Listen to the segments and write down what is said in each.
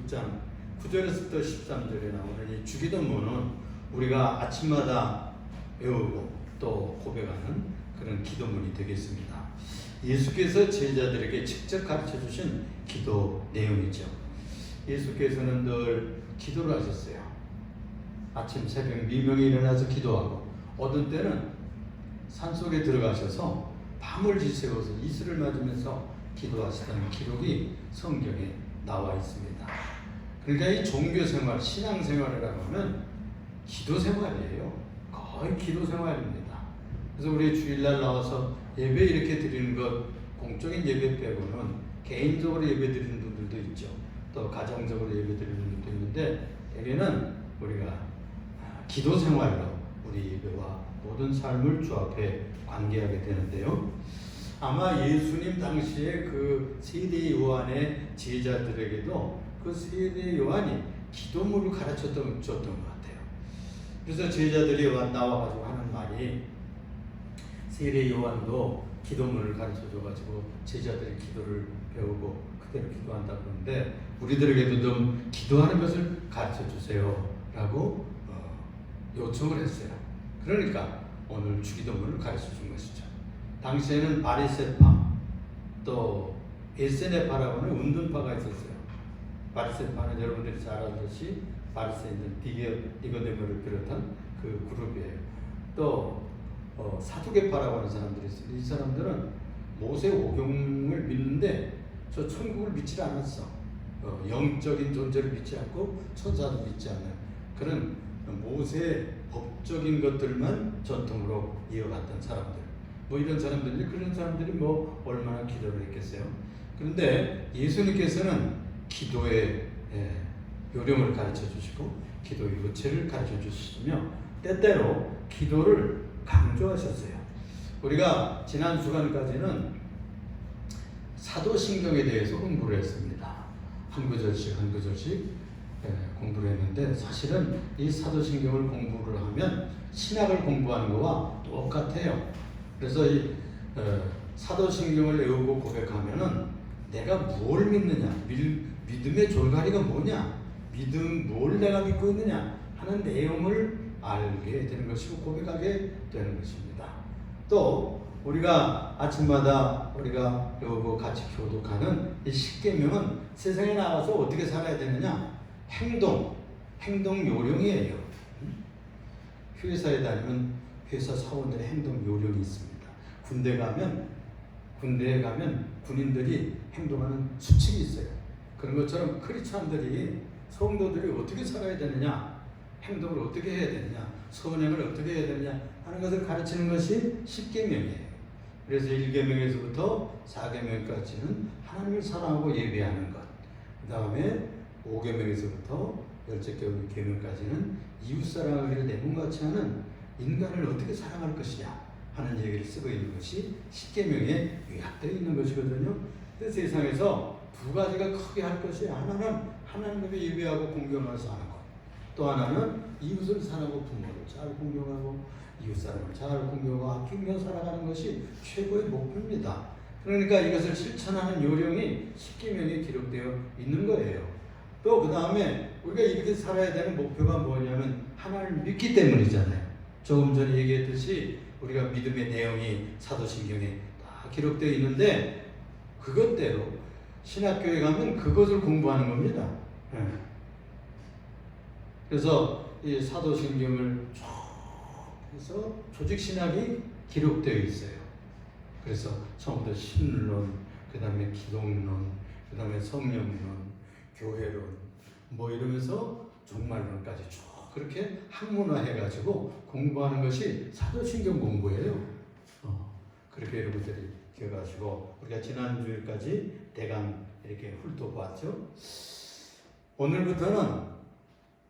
6장 9절에서부터 13절에 나오는 이 주기도문은 우리가 아침마다 외우고 또 고백하는 그런 기도문이 되겠습니다. 예수께서 제자들에게 직접 가르쳐 주신 기도 내용이죠. 예수께서는 늘 기도를 하셨어요. 아침 새벽 미명에 일어나서 기도하고, 어떤 때는 산속에 들어가셔서 밤을 지새워서 이슬을 맞으면서 기도하시다는 기록이 성경에 나와 있습니다. 그러니까 이 종교생활, 신앙생활이라고 하면 기도생활이에요. 거의 기도생활입니다. 그래서 우리 주일날 나와서 예배 이렇게 드리는 것, 공적인 예배 빼고는 개인적으로 예배 드리는 분들도 있죠. 또 가정적으로 예배 드리는 분들도 있는데, 대개는 우리가 기도생활로 우리 예배와 모든 삶을 주 앞에 관계하게 되는데요. 아마 예수님 당시에 그 세대 요한의 제자들에게도 그 세대 요한이 기도문을 가르쳤던 것 같아요. 그래서 제자들이 나와가지고 하는 말이, 세례 요한도 기도문을 가르쳐줘가지고 제자들이 기도를 배우고 그대로 기도한다 그러는데, 우리들에게도 좀 기도하는 것을 가르쳐주세요 라고 요청을 했어요. 그러니까 오늘 주기도문을 가르쳐준 것이죠. 당시에는 바리새파, 또 에세네파라고 하는 운동파가 있었어요. 바리새파는 여러분들이 잘 알듯이 바리새인들, 니고데모를 비롯한 그 그룹이에요. 또 사두개파라고 하는 사람들이 있어요. 이 사람들은 모세 오경을 믿는데 저 천국을 믿지 않았어. 영적인 존재를 믿지 않고 천사도 믿지 않는 그런 모세 법적인 것들만 전통으로 이어갔던 사람들. 뭐 이런 사람들이, 그런 사람들이 뭐 얼마나 기도를 했겠어요. 그런데 예수님께서는 기도의 요령을 가르쳐 주시고 기도의 요체를 가르쳐 주시며 때때로 기도를 강조하셨어요. 우리가 지난 주간까지는 사도신경에 대해서 공부를 했습니다. 한 구절씩 한 구절씩 공부를 했는데, 사실은 이 사도신경을 공부를 하면 신학을 공부하는 거와 똑같아요. 그래서 이 사도신경을 외우고 고백하면은 내가 뭘 믿느냐, 믿음의 졸가리가 뭐냐, 뭘 내가 믿고 있느냐 하는 내용을 알게 되는 것이고 고백하게 되는 것입니다. 또 우리가 아침마다 우리가 외우고 같이 교독하는 이 십계명은 세상에 나가서 어떻게 살아야 되느냐, 행동 요령이에요. 회사에 다니면 회사 사원들의 행동 요령이 있습니다. 군대에 가면 군인들이 행동하는 수칙이 있어요. 그런 것처럼 크리스찬들이, 성도들이 어떻게 살아야 되느냐, 행동을 어떻게 해야 되느냐, 선행을 어떻게 해야 되느냐 하는 것을 가르치는 것이 십계명이에요. 그래서 1계명에서부터 4계명까지는 하나님을 사랑하고 예배하는 것, 그 다음에 5계명에서부터 10계명까지는 이웃사랑하기를 내 몸같이 하는 인간을 어떻게 사랑할 것이냐 하는 얘기를 쓰고 있는 것이 10계명에 요약되어 있는 것이거든요. 세상에서 두 가지가 크게 할 것이, 하나는 하나님을 예배하고 공경하면서 하는 것, 또 하나는 이웃을 사랑하고 부모를 잘 공경하고 이웃사람을 잘 공경하고 아끼며 살아가는 것이 최고의 목표입니다. 그러니까 이것을 실천하는 요령이 10계명에 기록되어 있는 거예요. 또 그 다음에 우리가 이렇게 살아야 되는 목표가 뭐냐면 하나님을 믿기 때문이잖아요. 조금 전에 얘기했듯이 우리가 믿음의 내용이 사도신경에 다 기록되어 있는데, 그것대로 신학교에 가면 그것을 공부하는 겁니다. 그래서 이 사도신경을 쭉 해서 조직신학이 기록되어 있어요. 그래서 처음부터 신론, 그 다음에 기독론, 그 다음에 성령론, 교회론, 뭐 이러면서 종말론까지 쭉 그렇게 학문화해가지고 공부하는 것이 사도신경 공부예요. 그렇게 여러분들이 기억하시고, 우리가 지난주까지 대강 이렇게 훑어보았죠. 오늘부터는,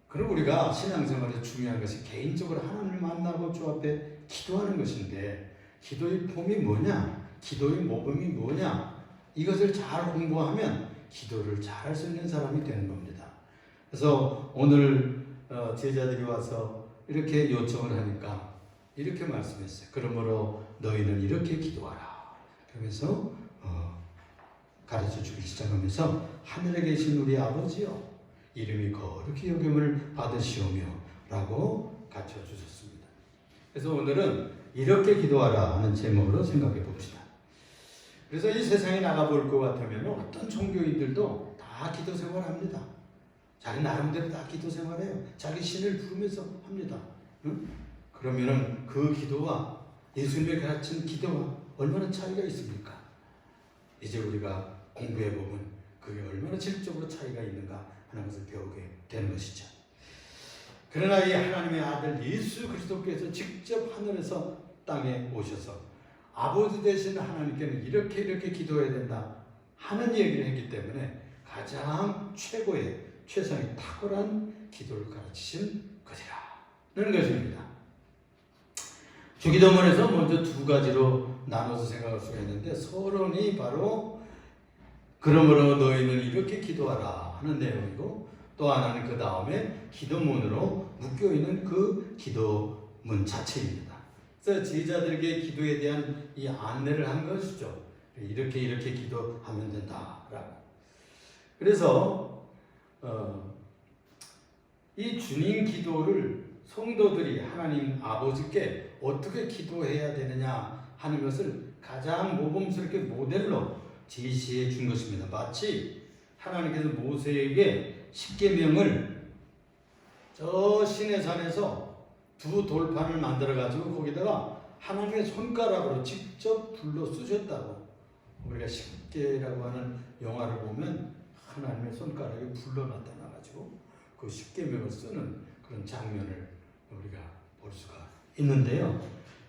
그럼 우리가 신앙생활에서 중요한 것이 개인적으로 하나님을 만나고 주 앞에 기도하는 것인데, 기도의 폼이 뭐냐, 기도의 모범이 뭐냐, 이것을 잘 공부하면 기도를 잘 할 수 있는 사람이 되는 겁니다. 그래서 오늘 제자들이 와서 이렇게 요청을 하니까 이렇게 말씀했어요. 그러므로 너희는 이렇게 기도하라. 그러면서 가르쳐 주기 시작하면서, 하늘에 계신 우리 아버지요, 이름이 거룩히 여김을 받으시오며 라고 가르쳐 주셨습니다. 그래서 오늘은 이렇게 기도하라 하는 제목으로 생각해 봅시다. 그래서 이 세상에 나가볼 것 같으면 어떤 종교인들도 다 기도 생활합니다. 자기 나름대로 다 기도 생활해요. 자기 신을 부르면서 합니다. 응? 그러면은 그 기도와 예수님의 가르친 기도와 얼마나 차이가 있습니까? 이제 우리가 공부해 보면 그게 얼마나 질적으로 차이가 있는가 하는 것을 배우게 되는 것이죠. 그러나 이 하나님의 아들 예수 그리스도께서 직접 하늘에서 땅에 오셔서 아버지 되신 하나님께는 이렇게 기도해야 된다 하는 얘기를 했기 때문에 가장 최고의 최상의 탁월한 기도를 가르치신 것이라는 것입니다. 주기도문에서 먼저 두 가지로 나눠서 생각할 수가 있는데, 서론이 바로 그러므로 너희는 이렇게 기도하라 하는 내용이고, 또 하나는 그 다음에 기도문으로 묶여있는 그 기도문 자체입니다. 그래서 제자들에게 기도에 대한 이 안내를 한 것이죠. 이렇게 기도하면 된다라고. 그래서 이 주님 기도를 성도들이 하나님 아버지께 어떻게 기도해야 되느냐 하는 것을 가장 모범스럽게 모델로 제시해 준 것입니다. 마치 하나님께서 모세에게 십계명을 저 시내산에서 두 돌판을 만들어 가지고 거기다가 하나님의 손가락으로 직접 불러 쓰셨다고. 우리가 십계라고 하는 영화를 보면 하나님의 손가락이 불러 나타나 가지고 그 십계명을 쓰는 그런 장면을 우리가 볼 수가 있는데요.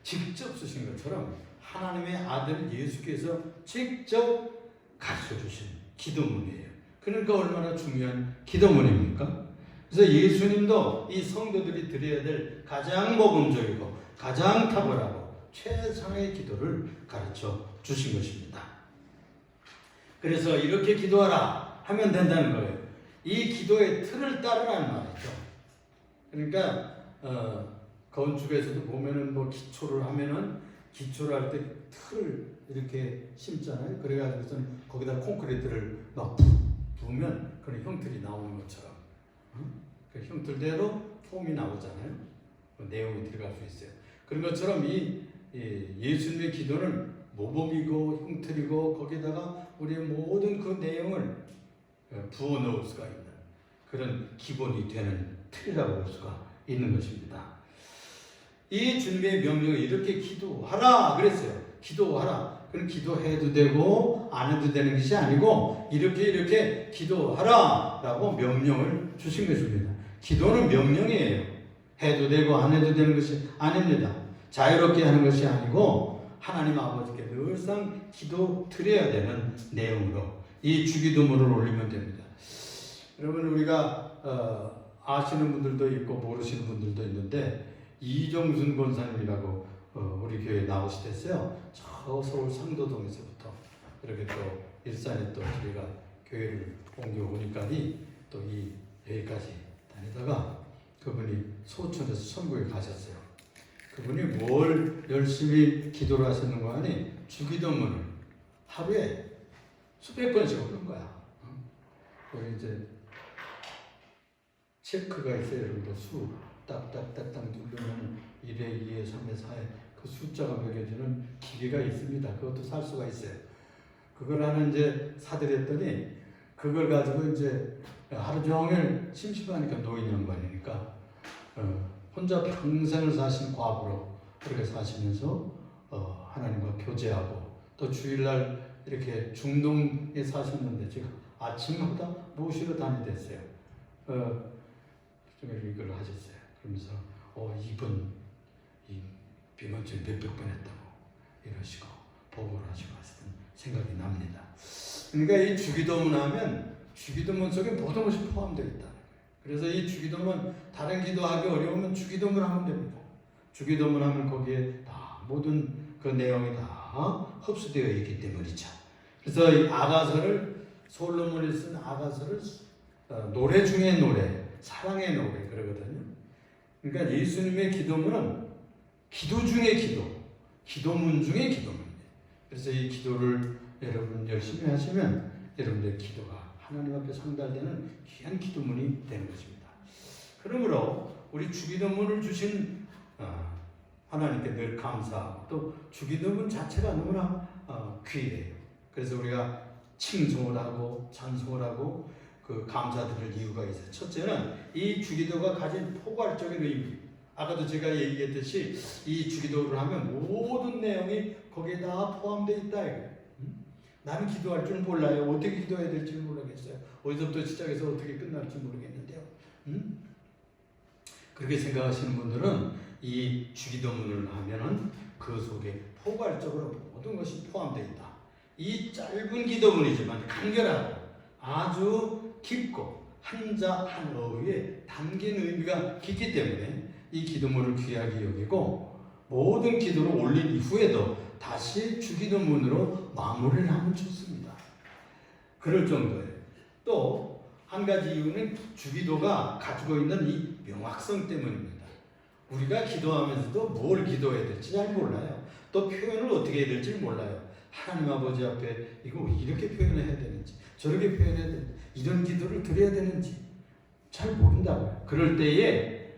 직접 쓰신 것처럼 하나님의 아들 예수께서 직접 가르쳐 주신 기도문이에요. 그러니까 얼마나 중요한 기도문입니까? 그래서 예수님도 이 성도들이 드려야 될 가장 모범적이고 가장 탁월하고 최상의 기도를 가르쳐 주신 것입니다. 그래서 이렇게 기도하라 하면 된다는 거예요. 이 기도의 틀을 따르라는 말이죠. 그러니까 건축에서도 보면은 뭐 기초를 하면은 기초를 할 때 틀을 이렇게 심잖아요. 그래가지고서는 거기다 콘크리트를 막 부으면 그런 형틀이 나오는 것처럼 그 형틀대로 폼이 나오잖아요. 그 내용이 들어갈 수 있어요. 그런 것처럼 이 예수님의 기도는 모범이고 형틀이고 거기다가 우리의 모든 그 내용을 부어 넣을 수가 있는 그런 기본이 되는 틀이라고 볼 수가 있는 것입니다. 이 주님의 명령을 이렇게 기도하라 그랬어요. 기도하라. 그럼 기도해도 되고 안 해도 되는 것이 아니고 이렇게 기도하라 라고 명령을 주신 것입니다. 기도는 명령이에요. 해도 되고 안 해도 되는 것이 아닙니다. 자유롭게 하는 것이 아니고 하나님 아버지께 늘상 기도 드려야 되는 내용으로 이 주기도문을 올리면 됩니다. 여러분, 우리가 아시는 분들도 있고 모르시는 분들도 있는데, 이정순 권사님이라고 우리 교회에 나오시댔어요. 저 서울 상도동에서부터 이렇게 또 일산에 또 저희가 교회를 옮겨오니까니 또 여기까지 다니다가 그분이 소천에서 천국에 가셨어요. 그분이 뭘 열심히 기도를 하셨는가 하니 주기도문을 하루에 수백 번씩 오는 거야. 거기 이제 체크가 있어요. 여러분들 수 딱딱딱딱 누르면 1에 2에 3에 4에 그 숫자가 매겨지는 기계가 있습니다. 그것도 살 수가 있어요. 그걸 하나 이제 사드렸더니 그걸 가지고 이제 하루 종일 심심하니까 노인 양반이니까 혼자 평생을 사신 과부로 그렇게 사시면서 하나님과 교제하고 또 주일날 이렇게 중동에 사셨는데 지금 아침마다 모시러 다니댔어요. 좀 이걸 하셨어요. 그러면서 이번 이 비만증 몇백 번 했다고 이러시고 보고를 하시고 하시던 생각이 납니다. 그러니까 이 주기도문 하면 주기도문 속에 모든 것이 포함되어 있다. 그래서 이 주기도문 다른 기도하기 어려우면 주기도문 하면 됩니다. 주기도문 하면 거기에 다 모든 그 내용이 다 흡수되어 있기 때문이죠. 그래서 이 아가서를 솔로몬이 쓴 아가서를 노래 중에 노래, 사랑의 노래 그러거든요. 그러니까 예수님의 기도문은 기도 중에 기도문 중에 기도문이에요. 그래서 이 기도를 여러분 열심히 하시면 여러분들의 기도가 하나님 앞에 상달되는 귀한 기도문이 되는 것입니다. 그러므로 우리 주기도문을 주신 하나님께 늘 감사하고 또 주기도문 자체가 너무나 귀해요. 그래서 우리가 칭송을 하고 찬송을 하고 그 감사드릴 이유가 있어요. 첫째는 이 주기도가 가진 포괄적인 의미. 아까도 제가 얘기했듯이 이 주기도를 하면 모든 내용이 거기에 다 포함되어 있다. 나는 기도할 줄 몰라요. 어떻게 기도해야 될지 모르겠어요. 어디서부터 시작해서 어떻게 끝날지 모르겠는데요. 그렇게 생각하시는 분들은 이 주기도문을 하면은 그 속에 포괄적으로 모든 것이 포함되어 있다. 이 짧은 기도문이지만 간결하고 아주 깊고 한자 한 어휘에 담긴 의미가 깊기 때문에 이 기도문을 귀하게 여기고 모든 기도를 올린 이후에도 다시 주기도문으로 마무리를 하면 좋습니다. 그럴 정도예요. 또 한 가지 이유는 주기도가 가지고 있는 이 명확성 때문입니다. 우리가 기도하면서도 뭘 기도해야 될지 잘 몰라요. 또 표현을 어떻게 해야 될지 몰라요. 하나님 아버지 앞에 이거 이렇게 표현해야 되는지 저렇게 표현해야 되는지 이런 기도를 드려야 되는지 잘 모른다고요. 그럴 때에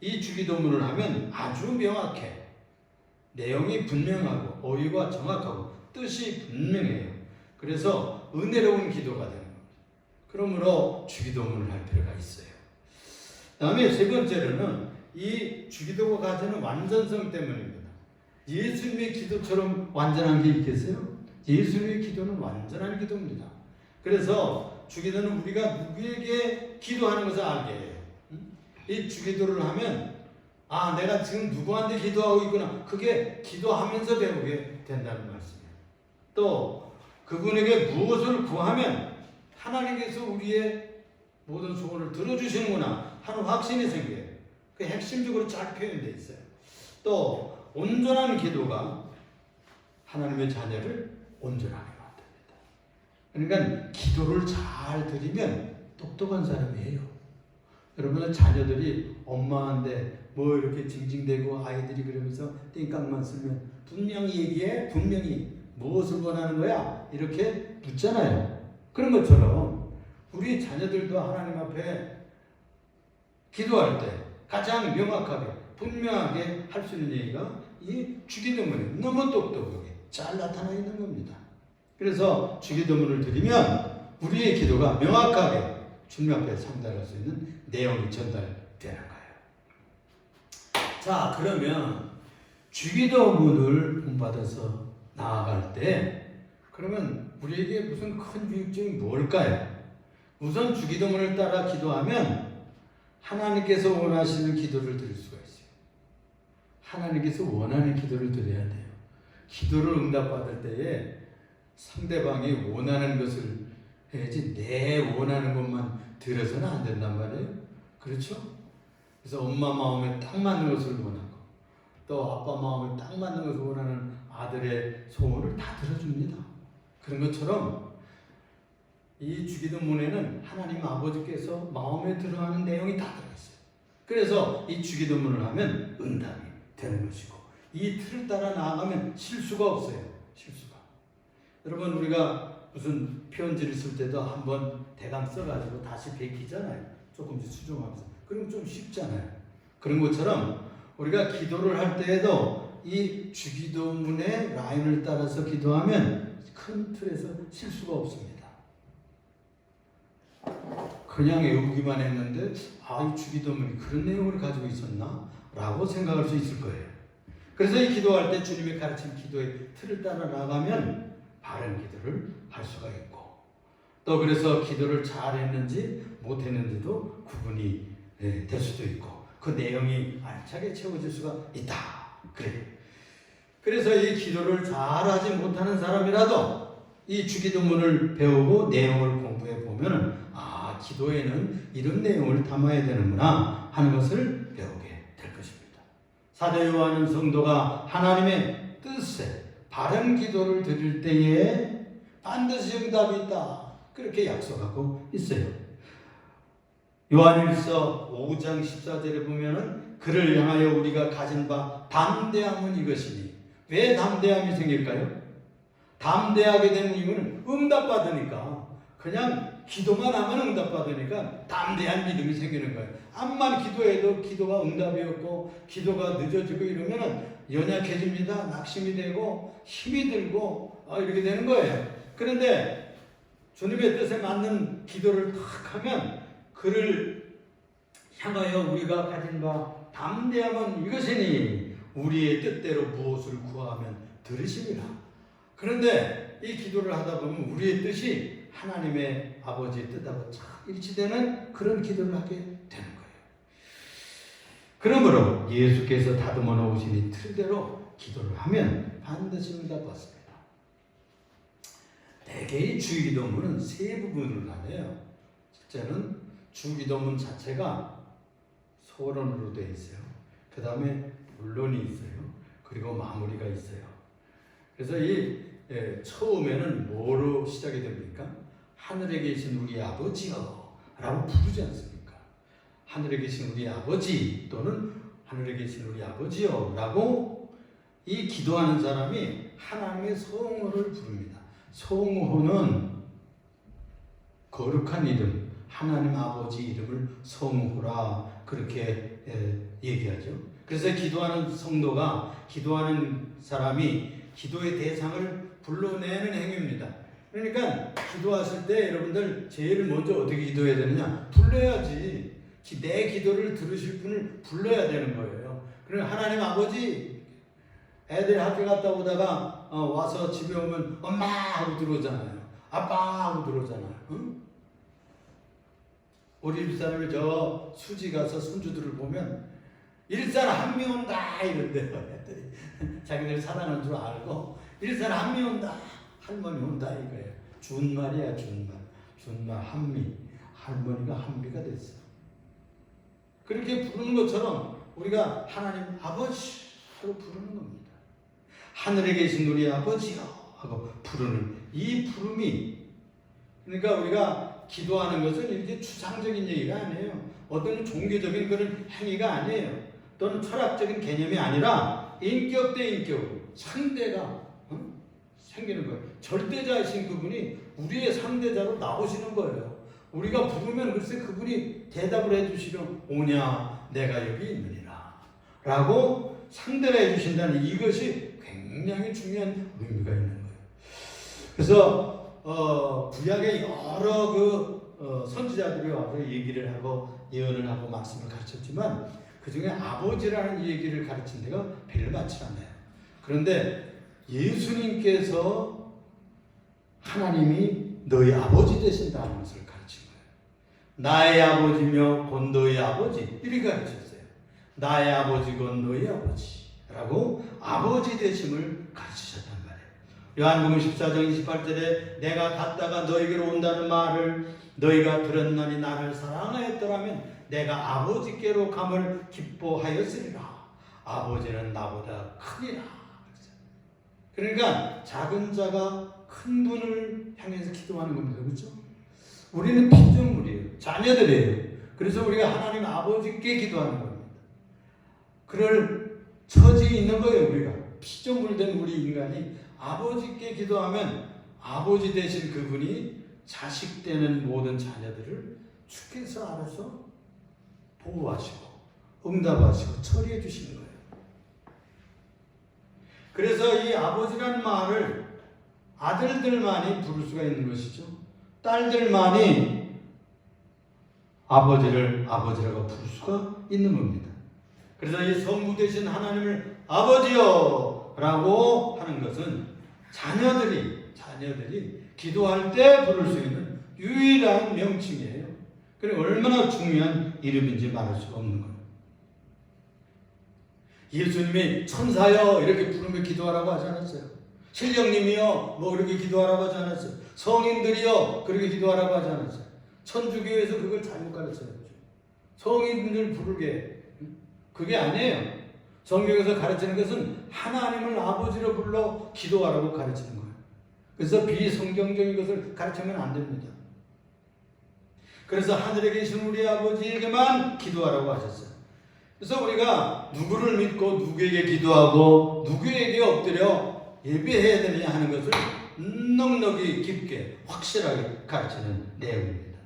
이 주기도문을 하면 아주 명확해. 내용이 분명하고 어휘가 정확하고 뜻이 분명해요. 그래서 은혜로운 기도가 되는 겁니다. 그러므로 주기도문을 할 필요가 있어요. 다음에 세 번째로는 이 주기도가 가지는 완전성 때문입니다. 예수님의 기도처럼 완전한 게 있겠어요? 예수님의 기도는 완전한 기도입니다. 그래서 주기도는 우리가 누구에게 기도하는 것을 알게 해요. 이 주기도를 하면 내가 지금 누구한테 기도하고 있구나. 그게 기도하면서 배우게 된다는 말씀이에요. 또 그분에게 무엇을 구하면 하나님께서 우리의 모든 소원을 들어주시는구나 하는 확신이 생겨요. 그 핵심적으로 잘 표현되어 있어요. 또 온전한 기도가 하나님의 자녀를 온전하게 만듭니다. 그러니까 기도를 잘 드리면 똑똑한 사람이에요. 여러분의 자녀들이 엄마한테 뭐 이렇게 징징대고 아이들이 그러면서 띵깡만 쓰면 분명히 얘기해. 분명히 무엇을 원하는 거야? 이렇게 묻잖아요. 그런 것처럼 우리 자녀들도 하나님 앞에 기도할 때 가장 명확하게 분명하게 할 수 있는 얘기가 이 주기도문에 너무 똑똑하게 잘 나타나 있는 겁니다. 그래서 주기도문을 드리면 우리의 기도가 명확하게 주님 앞에 상달할 수 있는 내용이 전달되는 거예요. 자, 그러면 주기도문을 본받아서 나아갈 때 그러면 우리에게 무슨 큰 유익점이 뭘까요? 우선 주기도문을 따라 기도하면 하나님께서 원하시는 기도를 드릴 수가 있어요. 하나님께서 원하는 기도를 드려야 돼요. 기도를 응답받을 때에 상대방이 원하는 것을 해야지 내 원하는 것만 들어서는 안 된단 말이에요. 그렇죠? 그래서 엄마 마음에 딱 맞는 것을 원하고 또 아빠 마음에 딱 맞는 것을 원하는 아들의 소원을 다 들어줍니다. 그런 것처럼 이 주기도문에는 하나님 아버지께서 마음에 들어하는 내용이 다 들어있어요. 그래서 이 주기도문을 하면 응답이 되는 것이고 이 틀을 따라 나아가면 실수가 없어요. 실수가. 여러분 우리가 무슨 편지를 쓸 때도 한번 대강 써가지고 다시 베끼잖아요. 조금씩 수정하면서. 그럼 좀 쉽잖아요. 그런 것처럼 우리가 기도를 할 때에도 이 주기도문의 라인을 따라서 기도하면 큰 틀에서 실수가 없습니다. 그냥 외우기만 했는데 이 주기도문이 그런 내용을 가지고 있었나? 라고 생각할 수 있을 거예요. 그래서 이 기도할 때 주님이 가르친 기도의 틀을 따라 나가면 바른 기도를 할 수가 있고 또 그래서 기도를 잘했는지 못했는지도 구분이 될 수도 있고 그 내용이 알차게 채워질 수가 있다. 그래요. 그래서 이 기도를 잘하지 못하는 사람이라도 이 주기도문을 배우고 내용을 공부해 보면 기도에는 이런 내용을 담아야 되는구나 하는 것을 배우게 될 것입니다. 사도 요한은 성도가 하나님의 뜻에 바른 기도를 드릴 때에 반드시 응답이 있다. 그렇게 약속하고 있어요. 요한일서 5장 14절에 보면은 그를 향하여 우리가 가진 바 담대함은 이것이니 왜 담대함이 생길까요? 담대하게 되는 이유는 응답받으니까 그냥 기도만 하면 응답받으니까 담대한 믿음이 생기는 거예요. 암만 기도해도 기도가 응답이 없고 기도가 늦어지고 이러면 연약해집니다. 낙심이 되고 힘이 들고 이렇게 되는 거예요. 그런데 주님의 뜻에 맞는 기도를 탁 하면 그를 향하여 우리가 가진 바 담대함은 이것이니 우리의 뜻대로 무엇을 구하면 들으심이라. 그런데 이 기도를 하다 보면 우리의 뜻이 하나님의 아버지의 뜻하고 잘 일치되는 그런 기도를 하게 되는 거예요. 그러므로 예수께서 다듬어 놓으신 이 틀대로 기도를 하면 반드시 응답받습니다. 대개의 주기도문은 세 부분으로 나뉘어요. 첫째는 주기도문 자체가 소론으로 되어 있어요. 그 다음에 본론이 있어요. 그리고 마무리가 있어요. 그래서 이 처음에는 뭐로 시작이 됩니까? 하늘에 계신 우리 아버지여 라고 부르지 않습니까? 하늘에 계신 우리 아버지 또는 하늘에 계신 우리 아버지여 라고 이 기도하는 사람이 하나님의 성호를 부릅니다. 성호는 거룩한 이름, 하나님 아버지 이름을 성호라 그렇게 얘기하죠. 그래서 기도하는 성도가, 기도하는 사람이 기도의 대상을 불러내는 행위입니다. 그러니까 기도하실 때 여러분들 제일 먼저 어떻게 기도해야 되느냐? 불러야지. 내 기도를 들으실 분을 불러야 되는 거예요. 그러면 하나님 아버지, 애들이 학교 갔다 오다가 와서 집에 오면 엄마 하고 들어오잖아요. 아빠 하고 들어오잖아요. 응? 우리 집사람이 저 수지 가서 손주들을 보면 일산 한미 온다 이런데요. 자기들 사랑하는 줄 알고 일산 한미 온다, 할머니 온다 이거예요. 준말이야 준말. 준말 한미. 할머니가 한미가 됐어. 그렇게 부르는 것처럼 우리가 하나님 아버지 하고 부르는 겁니다. 하늘에 계신 우리 아버지요 하고 부르는 이 부름이, 그러니까 우리가 기도하는 것은 이렇게 추상적인 얘기가 아니에요. 어떤 종교적인 그런 행위가 아니에요. 또는 철학적인 개념이 아니라 인격 대 인격으로 상대가 생기는 거예요. 절대자이신 그분이 우리의 상대자로 나오시는 거예요. 우리가 부르면 글쎄 그분이 대답을 해주시면 오냐 내가 여기 있느니라 라고 선대를 해주신다는 이것이 굉장히 중요한 의미가 있는 거예요. 그래서 구약의 여러 선지자들이 와서 얘기를 하고 예언을 하고 말씀을 가르쳤지만 그 중에 아버지라는 얘기를 가르친 데가 별로 많지 않아요. 그런데 예수님께서 하나님이 너희 아버지 되신다는 것을 가르친 거예요. 나의 아버지며 곧 너희 아버지 이렇게 가르쳤어요. 나의 아버지 곧 너희 아버지라고 아버지 되심을 가르치셨단 말이에요. 요한복음 14장 28절에 내가 갔다가 너희에게로 온다는 말을 너희가 들었나니 나를 사랑하였더라면 내가 아버지께로 감을 기뻐하였으리라. 아버지는 나보다 크니라. 그러니까 작은 자가 큰 분을 향해서 기도하는 겁니다. 그렇죠? 우리는 피조물이에요. 자녀들이에요. 그래서 우리가 하나님 아버지께 기도하는 겁니다. 그럴 처지에 있는 거예요. 우리가 피조물된 우리 인간이 아버지께 기도하면 아버지 되신 그분이 자식 되는 모든 자녀들을 주께서 알아서 보호하시고 응답하시고 처리해 주시는 거예요. 그래서 이 아버지라는 말을 아들들만이 부를 수가 있는 것이죠. 딸들만이 아버지를 아버지라고 부를 수가 있는 겁니다. 그래서 이 성부 되신 하나님을 아버지요 라고 하는 것은 자녀들이 기도할 때 부를 수 있는 유일한 명칭이에요. 그리고 얼마나 중요한 이름인지 말할 수가 없는 거예요. 예수님이 천사여 이렇게 부르며 기도하라고 하지 않았어요. 신령님이여 뭐 그렇게 기도하라고 하지 않았어요. 성인들이여 그렇게 기도하라고 하지 않았어요. 천주교에서 그걸 잘못 가르쳐요. 성인들 부르게 그게 아니에요. 성경에서 가르치는 것은 하나님을 아버지로 불러 기도하라고 가르치는 거예요. 그래서 비성경적인 것을 가르치면 안 됩니다. 그래서 하늘에 계신 우리 아버지에게만 기도하라고 하셨어요. 그래서 우리가 누구를 믿고 누구에게 기도하고 누구에게 엎드려 예배해야 되느냐 하는 것을 넉넉히 깊게 확실하게 가르치는 내용입니다.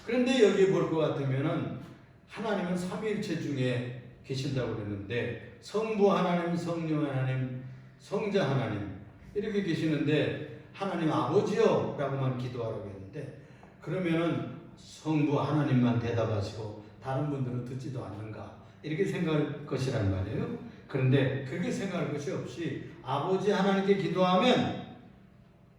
그런데 여기 볼 것 같으면은 하나님은 삼위일체 중에 계신다고 그랬는데 성부 하나님, 성령 하나님, 성자 하나님 이렇게 계시는데 하나님 아버지요 라고만 기도하라고 했는데 그러면은 성부 하나님만 대답하시고 다른 분들은 듣지도 않는가 이렇게 생각할 것이란 말이에요. 그런데 그렇게 생각할 것이 없이 아버지 하나님께 기도하면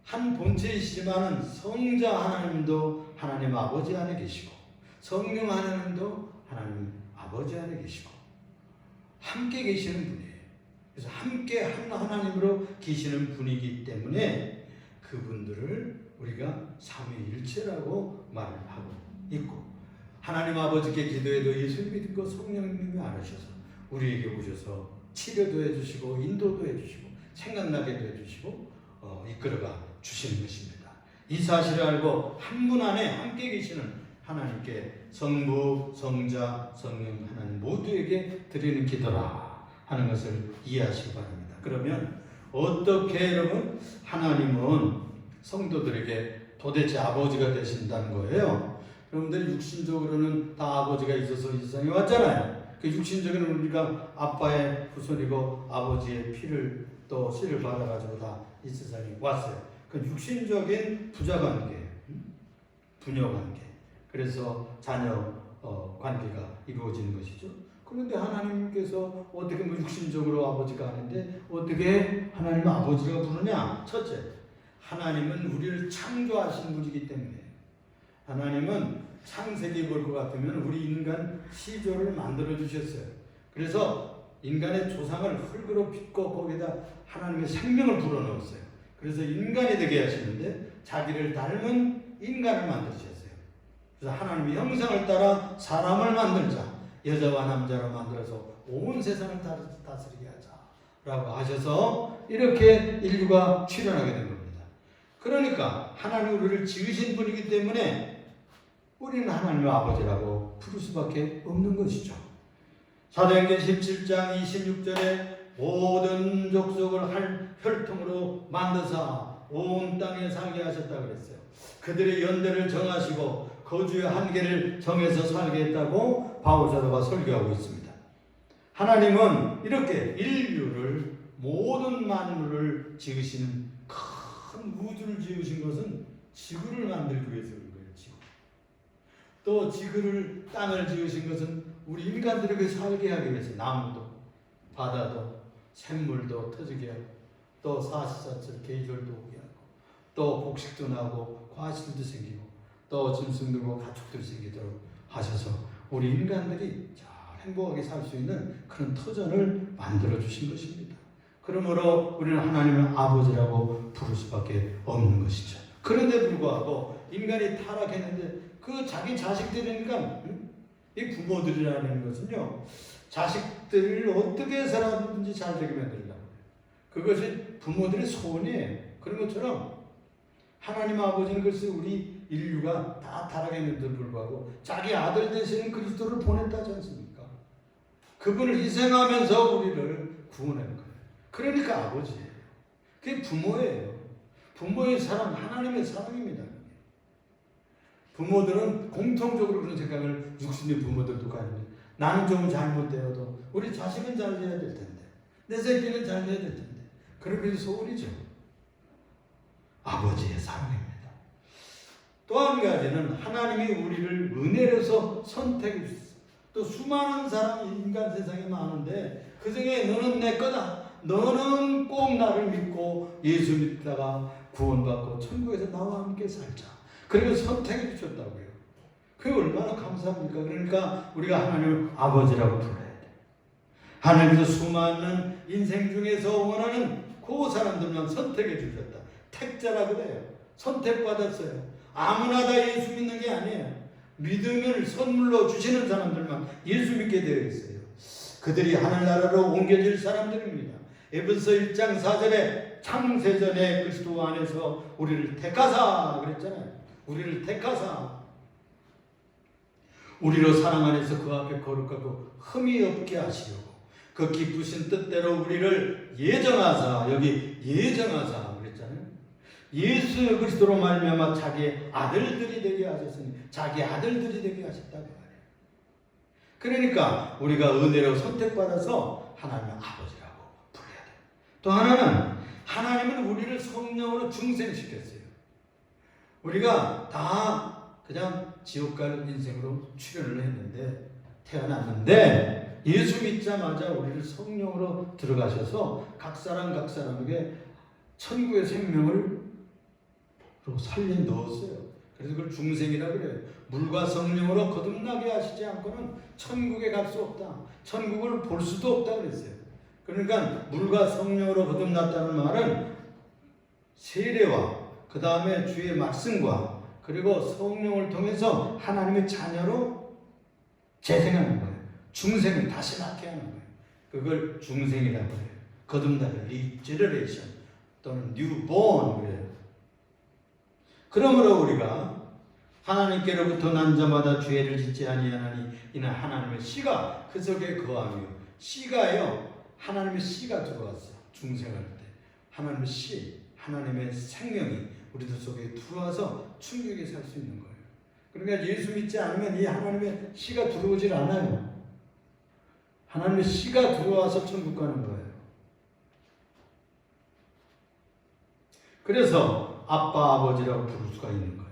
한 본체이시지만은 성자 하나님도 하나님 아버지 안에 계시고 성령 하나님도 하나님 아버지 안에 계시고 함께 계시는 분이에요. 그래서 함께 한 하나님으로 계시는 분이기 때문에 그분들을 우리가 삼위일체라고 말을 하고 있고 하나님 아버지께 기도해도 예수 믿고 성령님이 알으셔서 우리에게 오셔서 치료도 해주시고 인도도 해주시고 생각나게도 해주시고 이끌어가 주시는 것입니다. 이 사실을 알고 한 분 안에 함께 계시는 하나님께 성부, 성자, 성령 하나님 모두에게 드리는 기도라 하는 것을 이해하시기 바랍니다. 그러면 어떻게 여러분 하나님은 성도들에게 도대체 아버지가 되신다는 거예요. 여러분들 육신적으로는 다 아버지가 있어서 이 세상에 왔잖아요. 그 육신적으로는 우리가 아빠의 후손이고 아버지의 피를 또 씨를 받아가지고 다 이 세상에 왔어요. 그 육신적인 부자관계, 부녀관계. 그래서 자녀 관계가 이루어지는 것이죠. 그런데 하나님께서 어떻게 육신적으로 아버지가 아닌데 어떻게 하나님을 아버지라고 부르냐? 첫째, 하나님은 우리를 창조하신 분이기 때문에 하나님은 창세기 볼 것 같으면 우리 인간 시조를 만들어 주셨어요. 그래서 인간의 조상을 흙으로 빚고 거기다 하나님의 생명을 불어넣었어요. 그래서 인간이 되게 하시는데 자기를 닮은 인간을 만드셨어요. 그래서 하나님의 형상을 따라 사람을 만들자. 여자와 남자로 만들어서 온 세상을 다스리게 하자라고 하셔서 이렇게 인류가 출현하게 된 겁니다. 그러니까 하나님 우리를 지으신 분이기 때문에 우리는 하나님의 아버지라고 부를 수밖에 없는 것이죠. 사도행전 17장 26절에 모든 족속을 한 혈통으로 만드사 온 땅에 살게 하셨다고 그랬어요. 그들의 연대를 정하시고 거주의 한계를 정해서 살게 했다고 바울사도가 설교하고 있습니다. 하나님은 이렇게 인류를 모든 만물을 지으시는 큰 우주를 지으신 것은 지구를 만들기 위해서 그런 거예요. 지구. 또 지구를 땅을 지으신 것은 우리 인간들에게 살게 하기 위해서 나무도 바다도 샘물도 터지게 하고 또 사시사철 계절도 오게 하고 또 곡식도 나고 과실도 생기고 또 짐승들과 가축들이 생기도록 하셔서 우리 인간들이 잘 행복하게 살 수 있는 그런 터전을 만들어 주신 것입니다. 그러므로 우리는 하나님을 아버지라고 부를 수밖에 없는 것이죠. 그런데 불구하고 인간이 타락했는데 그 자기 자식들이니까 이 부모들이라는 것은요 자식들을 어떻게 해서라든지 잘 되게 만들려고 해요. 그것이 부모들의 소원이에요. 그런 것처럼 하나님 아버지는 글쎄 우리 인류가 다 타락했는데도 불구하고 자기 아들 되시는 그리스도를 보냈다지 않습니까? 그분을 희생하면서 우리를 구원한 거예요. 그러니까 아버지예요. 그게 부모예요. 부모의 사랑, 하나님의 사랑입니다. 부모들은 공통적으로 그런 생각을 육신의 부모들도 가지고 나는 좀 잘못되어도 우리 자식은 잘 돼야 될 텐데 내 새끼는 잘 돼야 될 텐데 그렇게 소원이죠. 아버지의 사랑입니다. 또 한 가지는 하나님이 우리를 은혜로서 선택해 주셨어요. 또 수많은 사람 인간 세상에 많은데 그 중에 너는 내 거다. 너는 꼭 나를 믿고 예수 믿다가 구원받고 천국에서 나와 함께 살자. 그리고 선택해 주셨다고요. 그게 얼마나 감사합니까? 그러니까 우리가 하나님을 아버지라고 불러야 돼. 하나님께서 수많은 인생 중에서 원하는 그 사람들만 선택해 주셨다. 택자라고 그래요. 선택받았어요. 아무나 다 예수 믿는 게 아니에요. 믿음을 선물로 주시는 사람들만 예수 믿게 되어 있어요. 그들이 하늘나라로 옮겨질 사람들입니다. 에베소 1장 4절에 창세전에 그리스도 안에서 우리를 택하사 그랬잖아요. 우리를 택하사 우리로 사랑 안에서 그 앞에 거룩하고 흠이 없게 하시려고 그 기쁘신 뜻대로 우리를 예정하사 여기 예정하사 그랬잖아요. 예수 그리스도로 말미암아 자기 아들들이 되게 하셨으니 자기 아들들이 되게 하셨다고 말해요. 그러니까 우리가 은혜로 선택받아서 하나님의 아버지라고 부르야 돼요. 또 하나는 하나님은 우리를 성령으로 중생시켰어요. 우리가 다 그냥 지옥 갈 인생으로 출현을 했는데 태어났는데 예수 믿자마자 우리를 성령으로 들어가셔서 각 사람에게 천국의 생명을 살려 넣었어요. 그래서 그걸 중생이라고 그래요. 물과 성령으로 거듭나게 하시지 않고는 천국에 갈 수 없다. 천국을 볼 수도 없다 그랬어요. 그러니까 물과 성령으로 거듭났다는 말은 세례와 그 다음에 주의 말씀과 그리고 성령을 통해서 하나님의 자녀로 재생하는 거예요. 중생을 다시 낳게 하는 거예요. 그걸 중생이라고 해요. 거듭나는 리제너레이션 또는 뉴본 그래요. 그러므로 우리가 하나님께로부터 난 자마다 죄를 짓지 아니하나니 이는 하나님의 씨가 그 속에 거하며 씨가요. 하나님의 씨가 들어왔어. 중생할 때 하나님의 씨, 하나님의 생명이 우리들 속에 들어와서 충격에 살 수 있는 거예요. 그러니까 예수 믿지 않으면 이 하나님의 씨가 들어오질 않아요. 하나님의 씨가 들어와서 천국 가는 거예요. 그래서 아빠, 아버지라고 부를 수가 있는 거예요.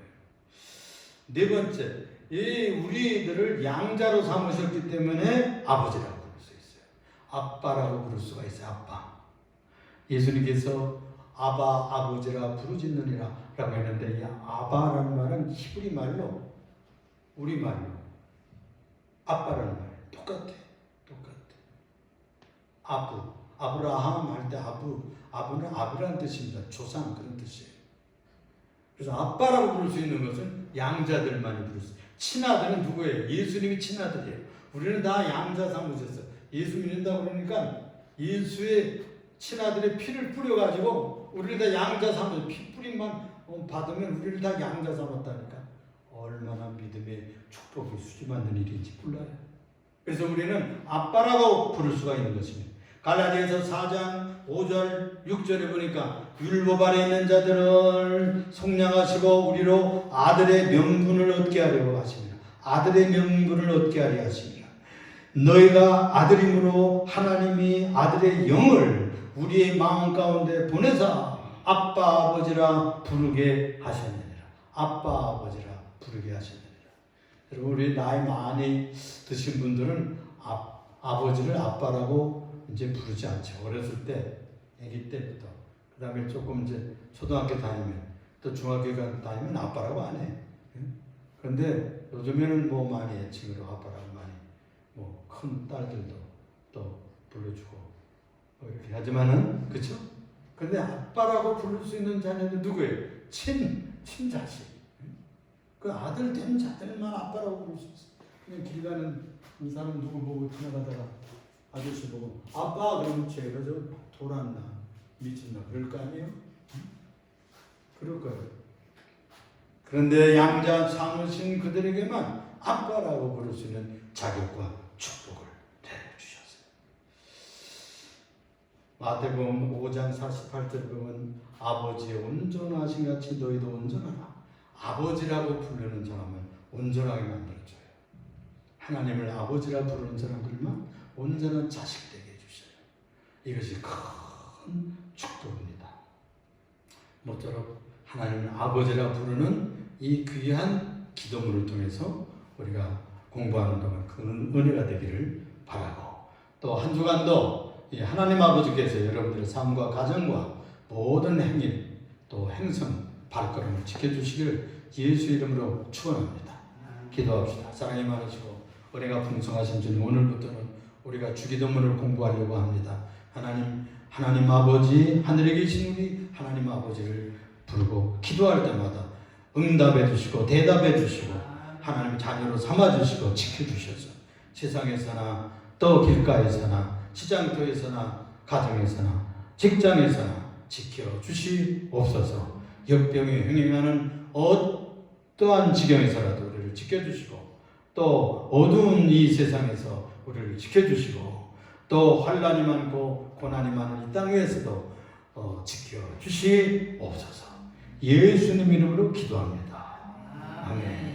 네 번째, 이 우리들을 양자로 삼으셨기 때문에 아버지라고 부를 수 있어요. 아빠라고 부를 수가 있어요. 아빠. 예수님께서 아바, 아버지라 부르짖느니라 라고 했는데 이 아바라는 말은 히브리 말로 우리말로 아빠라는 말이에요. 똑같아. 아브라함 할 때 아부는 아브라는 뜻입니다. 조상 그런 뜻이에요. 그래서 아빠라고 부를 수 있는 것은 양자들만이 부를 수 있어요. 친아들은 누구예요? 예수님이 친아들이에요. 우리는 다 양자 삼으셨어요. 예수 믿는다고 그러니까 예수의 친아들의 피를 뿌려가지고 우리를 다 양자 삼아서 피 뿌림만 받으면 우리를 다 양자 삼았다니까. 얼마나 믿음의 축복이 수집하는 일인지 몰라요. 그래서 우리는 아빠라고 부를 수가 있는 것입니다. 갈라디아서 4장 5절 6절에 보니까 율법 아래 있는 자들을 속량하시고 우리로 아들의 명분을 얻게 하려고 하십니다. 아들의 명분을 얻게 하려 하십니다. 너희가 아들임으로 하나님이 아들의 영을 우리의 마음 가운데 보내사 아빠 아버지라 부르게 하셨느니라. 아빠 아버지라 부르게 하셨느니라. 여러분 우리 나이 많이 드신 분들은 아버지를 아빠라고 이제 부르지 않죠. 어렸을 때, 아기 때부터. 그 다음에 조금 이제 초등학교 다니면, 또 중학교 다니면 아빠라고 안 해. 그런데 요즘에는 뭐 많이 애칭으로 아빠라고 많이, 뭐 큰 딸들도 또 불러주고, 이렇게 하지만은, 그쵸? 근데 아빠라고 부를 수 있는 자녀는 누구예요? 친자식. 그 아들 된 자들만 아빠라고 부를 수 있어. 그냥 길 가는 이 사람 누구 보고 지나가다가 아저씨 보고 아빠 그러면 쟤가 저 돌았나 미쳤나 그럴 거 아니에요? 그럴 거예요. 그런데 양자 삼으신 그들에게만 아빠라고 부를 수 있는 자격과 축복을 내려주셨어요. 마태복음 5장 48절 보면 아버지의 온전하신 같이 너희도 온전하라. 아버지라고 부르는 사람은 온전하게 만들어줘요. 하나님을 아버지라 부르는 사람들만 온전한 자식 되게 해주셔요. 이것이 큰 축복입니다. 모쪼록 하나님을 아버지라 부르는 이 귀한 기도문을 통해서 우리가 공부하는 동안 그 은혜가 되기를 바라고 또 한 주간도 하나님 아버지께서 여러분들의 삶과 가정과 모든 행위 또 행성 발걸음을 지켜주시기를 예수 이름으로 축원합니다. 기도합시다. 사랑이 많으시고 은혜가 풍성하신 주님 오늘부터는 우리가 주기도문을 공부하려고 합니다. 하나님 아버지 하늘에 계신 우리 하나님 아버지를 부르고 기도할 때마다 응답해 주시고 대답해 주시고 하나님 자녀로 삼아 주시고 지켜 주셔서 세상에서나 또 길가에서나 시장터에서나 가정에서나 직장에서나 지켜 주시옵소서. 역병에 행행하는 어떠한 지경에서라도 우리를 지켜 주시고 또 어두운 이 세상에서 우리를 지켜주시고 또 환난이 많고 고난이 많은 이 땅 위에서도 지켜주시옵소서. 예수님 이름으로 기도합니다. 아멘.